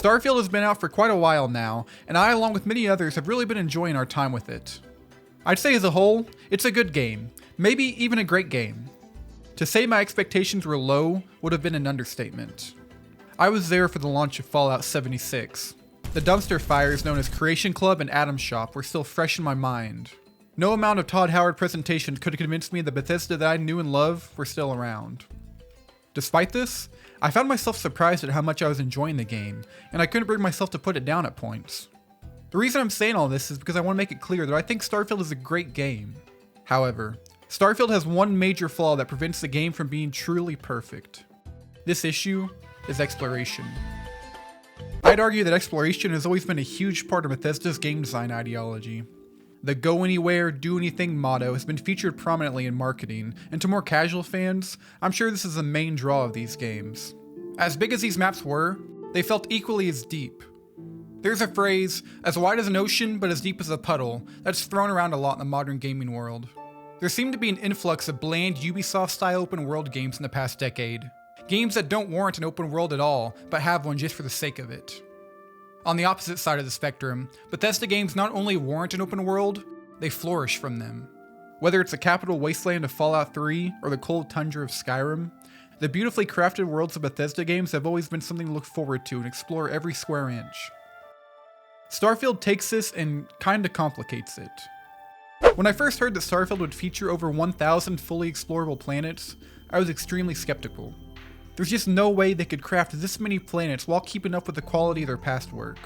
Starfield has been out for quite a while now, and I, along with many others, have really been enjoying our time with it. I'd say as a whole, it's a good game, maybe even a great game. To say my expectations were low would have been an understatement. I was there for the launch of Fallout 76. The dumpster fires known as Creation Club and Atom Shop were still fresh in my mind. No amount of Todd Howard presentations could have convinced me that Bethesda that I knew and loved were still around. Despite this, I found myself surprised at how much I was enjoying the game, and I couldn't bring myself to put it down at points. The reason I'm saying all this is because I want to make it clear that I think Starfield is a great game. However, Starfield has one major flaw that prevents the game from being truly perfect. This issue is exploration. I'd argue that exploration has always been a huge part of Bethesda's game design ideology. The go anywhere, do anything motto has been featured prominently in marketing, and to more casual fans, I'm sure this is the main draw of these games. As big as these maps were, they felt equally as deep. There's a phrase, as wide as an ocean but as deep as a puddle, that's thrown around a lot in the modern gaming world. There seemed to be an influx of bland Ubisoft-style open world games in the past decade. Games that don't warrant an open world at all, but have one just for the sake of it. On the opposite side of the spectrum, Bethesda games not only warrant an open world, they flourish from them. Whether it's the capital wasteland of Fallout 3 or the cold tundra of Skyrim, the beautifully crafted worlds of Bethesda games have always been something to look forward to and explore every square inch. Starfield takes this and kinda complicates it. When I first heard that Starfield would feature over 1,000 fully explorable planets, I was extremely skeptical. There's just no way they could craft this many planets while keeping up with the quality of their past work.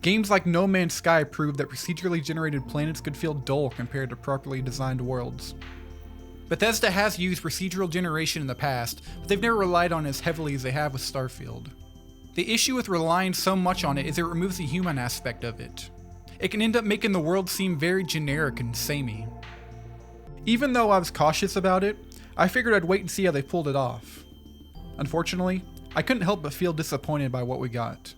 Games like No Man's Sky proved that procedurally generated planets could feel dull compared to properly designed worlds. Bethesda has used procedural generation in the past, but they've never relied on it as heavily as they have with Starfield. The issue with relying so much on it is it removes the human aspect of it. It can end up making the world seem very generic and samey. Even though I was cautious about it, I figured I'd wait and see how they pulled it off. Unfortunately, I couldn't help but feel disappointed by what we got.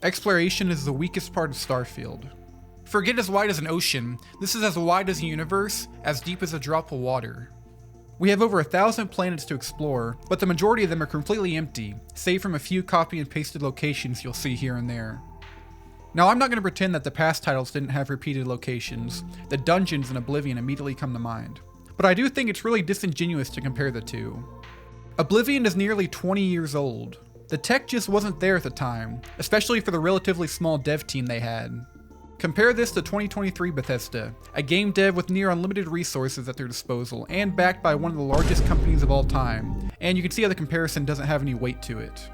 Exploration is the weakest part of Starfield. Forget as wide as an ocean, this is as wide as a universe, as deep as a drop of water. We have over 1,000 planets to explore, but the majority of them are completely empty, save from a few copy and pasted locations you'll see here and there. Now, I'm not going to pretend that the past titles didn't have repeated locations. The dungeons in Oblivion immediately come to mind. But I do think it's really disingenuous to compare the two. Oblivion is nearly 20 years old. The tech just wasn't there at the time, especially for the relatively small dev team they had. Compare this to 2023 Bethesda, a game dev with near unlimited resources at their disposal and backed by one of the largest companies of all time, and you can see how the comparison doesn't have any weight to it.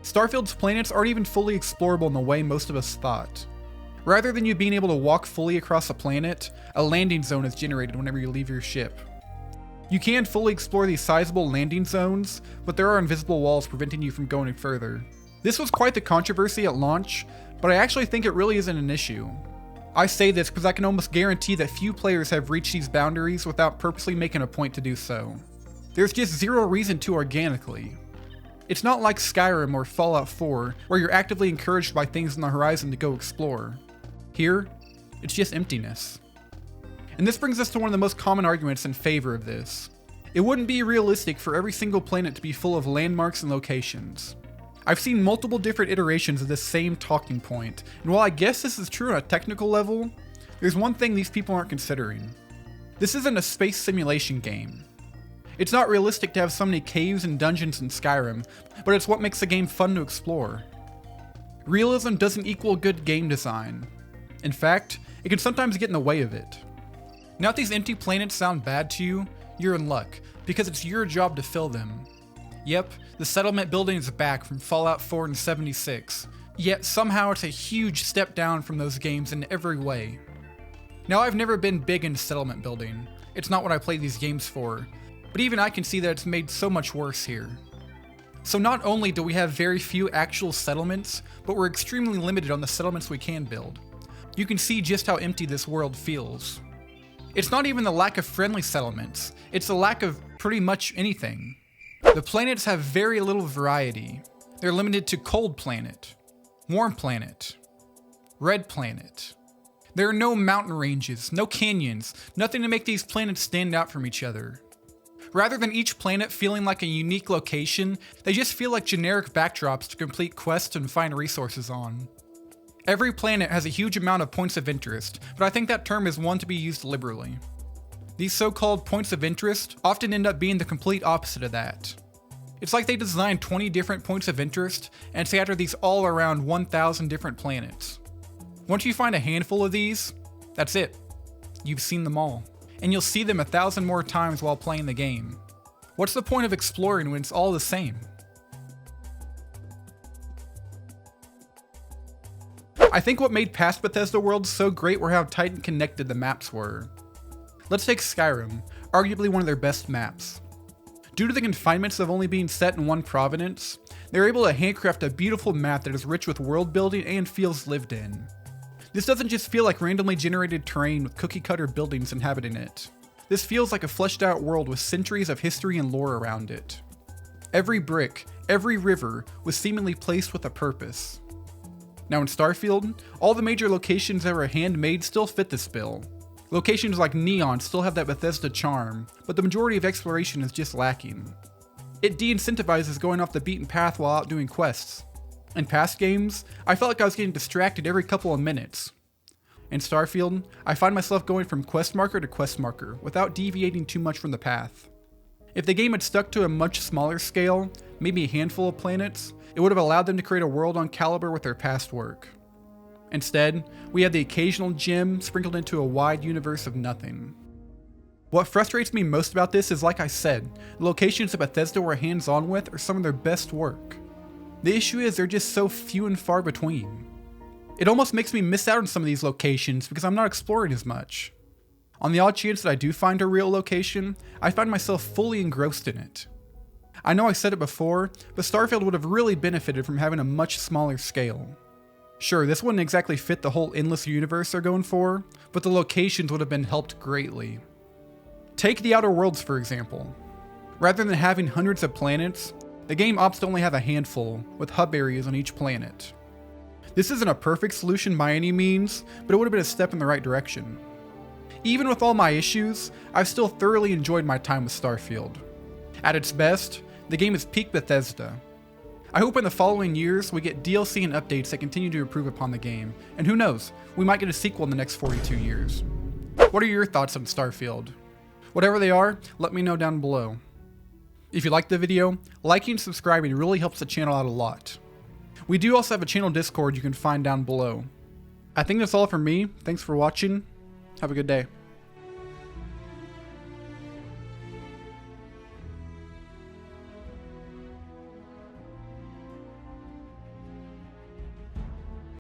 Starfield's planets aren't even fully explorable in the way most of us thought. Rather than you being able to walk fully across a planet, a landing zone is generated whenever you leave your ship. You can fully explore these sizable landing zones, but there are invisible walls preventing you from going further. This was quite the controversy at launch, but I actually think it really isn't an issue. I say this because I can almost guarantee that few players have reached these boundaries without purposely making a point to do so. There's just zero reason to organically. It's not like Skyrim or Fallout 4, where you're actively encouraged by things on the horizon to go explore. Here, it's just emptiness. And this brings us to one of the most common arguments in favor of this. It wouldn't be realistic for every single planet to be full of landmarks and locations. I've seen multiple different iterations of this same talking point, and while I guess this is true on a technical level, there's one thing these people aren't considering. This isn't a space simulation game. It's not realistic to have so many caves and dungeons in Skyrim, but it's what makes the game fun to explore. Realism doesn't equal good game design. In fact, it can sometimes get in the way of it. Now if these empty planets sound bad to you, you're in luck, because it's your job to fill them. Yep, the settlement building is back from Fallout 4 and 76, yet somehow it's a huge step down from those games in every way. Now I've never been big into settlement building, it's not what I play these games for, but even I can see that it's made so much worse here. So not only do we have very few actual settlements, but we're extremely limited on the settlements we can build. You can see just how empty this world feels. It's not even the lack of friendly settlements, it's the lack of pretty much anything. The planets have very little variety. They're limited to cold planet, warm planet, red planet. There are no mountain ranges, no canyons, nothing to make these planets stand out from each other. Rather than each planet feeling like a unique location, they just feel like generic backdrops to complete quests and find resources on. Every planet has a huge amount of points of interest, but I think that term is one to be used liberally. These so-called points of interest often end up being the complete opposite of that. It's like they designed 20 different points of interest and scattered these all around 1,000 different planets. Once you find a handful of these, that's it. You've seen them all. And you'll see them 1,000 more times while playing the game. What's the point of exploring when it's all the same? I think what made past Bethesda worlds so great were how tight and connected the maps were. Let's take Skyrim, arguably one of their best maps. Due to the confinements of only being set in one province, they're able to handcraft a beautiful map that is rich with world building and feels lived in. This doesn't just feel like randomly generated terrain with cookie-cutter buildings inhabiting it. This feels like a fleshed out world with centuries of history and lore around it. Every brick, every river was seemingly placed with a purpose. Now in Starfield, all the major locations that were handmade still fit this bill. Locations like Neon still have that Bethesda charm, but the majority of exploration is just lacking. It de-incentivizes going off the beaten path while out doing quests. In past games, I felt like I was getting distracted every couple of minutes. In Starfield, I find myself going from quest marker to quest marker without deviating too much from the path. If the game had stuck to a much smaller scale, maybe a handful of planets, it would have allowed them to create a world on caliber with their past work. Instead, we had the occasional gem sprinkled into a wide universe of nothing. What frustrates me most about this is, like I said, the locations that Bethesda were hands-on with are some of their best work. The issue is they're just so few and far between. It almost makes me miss out on some of these locations because I'm not exploring as much. On the odd chance that I do find a real location, I find myself fully engrossed in it. I know I said it before, but Starfield would have really benefited from having a much smaller scale. Sure, this wouldn't exactly fit the whole endless universe they're going for, but the locations would have been helped greatly. Take the Outer Worlds for example. Rather than having hundreds of planets, the game opts to only have a handful, with hub areas on each planet. This isn't a perfect solution by any means, but it would have been a step in the right direction. Even with all my issues, I've still thoroughly enjoyed my time with Starfield. At its best, the game is peak Bethesda. I hope in the following years we get DLC and updates that continue to improve upon the game, and who knows, we might get a sequel in the next 42 years. What are your thoughts on Starfield? Whatever they are, let me know down below. If you liked the video, liking and subscribing really helps the channel out a lot. We do also have a channel Discord you can find down below. I think that's all from me. Thanks for watching. Have a good day.